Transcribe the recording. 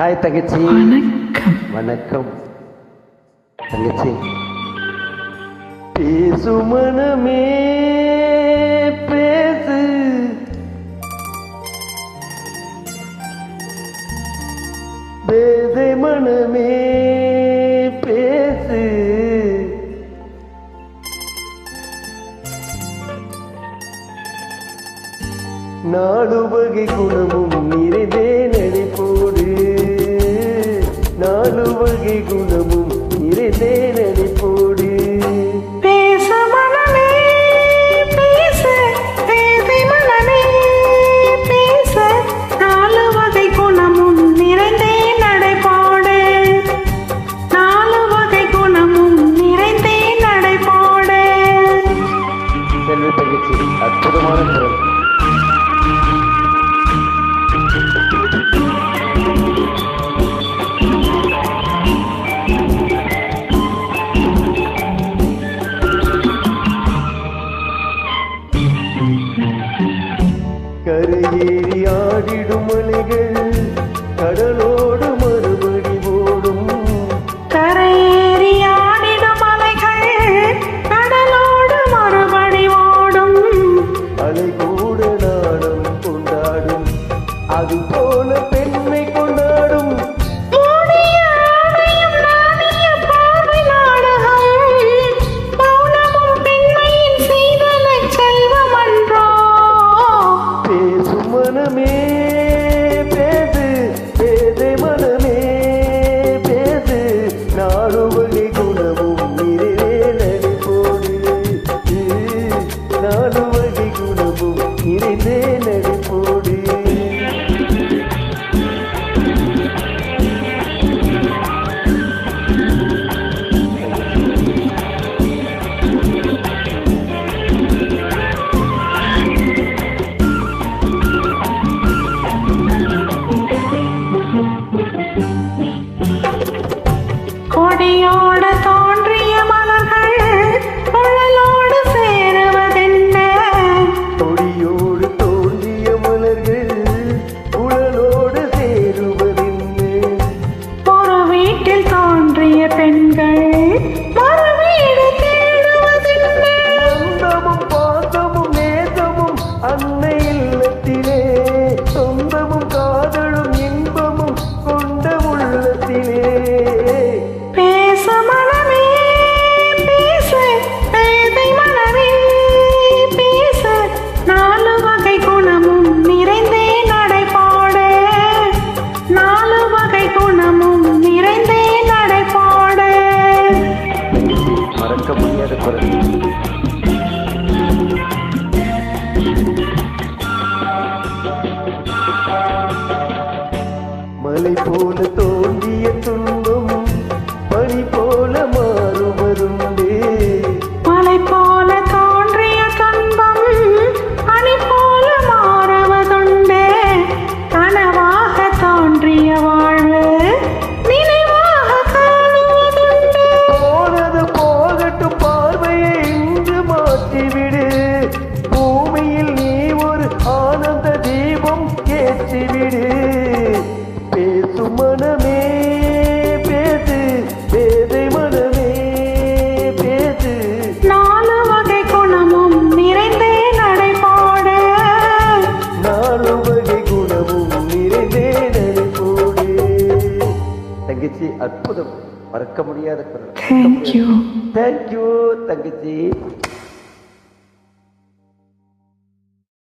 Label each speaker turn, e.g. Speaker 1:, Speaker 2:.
Speaker 1: Hi தங்கச்சி.
Speaker 2: வணக்கம்.
Speaker 1: வணக்கம் தங்கச்சி. பேசு மனமே பேசு, பேதை மனமே பேசு, நாடு வகை குணமும் நிறைந்தே நடிப்போடு, நாலு வகை குணமும் நிறைந்தே நடிப்போடு.
Speaker 2: பேசு மனமே பேசு, பேதை மனமே பேசு, நாலு வகை குணமும் நிறைந்தே நடைபோடு, நாலு வகை குணமும் நிறைந்தே நடைபோடு.
Speaker 1: செல்வி தங்கச்சி, அற்புதமான குரல். கரையேறி ஆடிடும் மலைகள் கடலோடு மறுபடி ஓடும்,
Speaker 2: கரையேறி ஆடிடும் மலைகள் கடலோடு மறுபடி ஓடும்,
Speaker 1: அலை கூட நாடம் கொண்டாடும், அது போல பெண்மை கொண்டாடும்.
Speaker 2: மூடிய ஆடையும் நாடிய பார்வை நாடகம், மௌனமும் பெண்மையின் செய்தலைச் செல்வமன்றோ.
Speaker 1: பேசு மனமே பேசு, பேதை மனமே பேசு, நாடு வகை குணமும் நிறைவே நடிப்போடு, நாடு வகை குணமும் நிறைந்தே நடிப்போடு.
Speaker 2: கொடியோடு தோன்றிய மலர்கள் குழலோடு சேருவதென்ன,
Speaker 1: கொடியோடு தோன்றிய மலர்கள் குழலோடு சேருவதென்ன,
Speaker 2: ஒரு வீட்டில் தோன்றிய பெண்கள் மறு வீடு தேடுவதென்ன.
Speaker 1: சொந்தமும் பாசமும் நேசமும் அன்னை இல்லத்திலே, சொந்தமும் காதலும் இன்பமும் கொண்ட உள்ளத்திலே.
Speaker 2: பேசு மனமே பேசு, பேதை மனமே பேசு, நாலு வகை குணமும் நிறைந்தே நடைபோடு, நாலு வகை குணமும் நிறைந்தே நடைபோடு.
Speaker 1: மறக்க முடியாத குரல். மலை போல தோன்றிய துன்பம் பனி போல மாறுவதுண்டே,
Speaker 2: மலை போல தோன்றிய துன்பம் பனி போல மாறுவதுண்டு, கனவாக தோன்றிய வாழ்வு நினைவாக காணுவதுண்டு.
Speaker 1: போனது போகட்டும், பார்வையை இன்று மாற்றிவிடு, பூமியில் நீ ஒரு ஆனந்த தீபம் ஏற்றிவிடு. பேசு மனமே பேசு, பேதை மனமே பேசு,
Speaker 2: நாலு வகை குணமும் நிறைந்தே நடைபோடு,
Speaker 1: நாலு வகை குணமும் நிறைந்தே நடைபோடு. தங்கச்சி, அற்புதம். மறக்க முடியாத குரல்.
Speaker 2: தேங்க்யூ.
Speaker 1: தேங்க்யூ தங்கச்சி.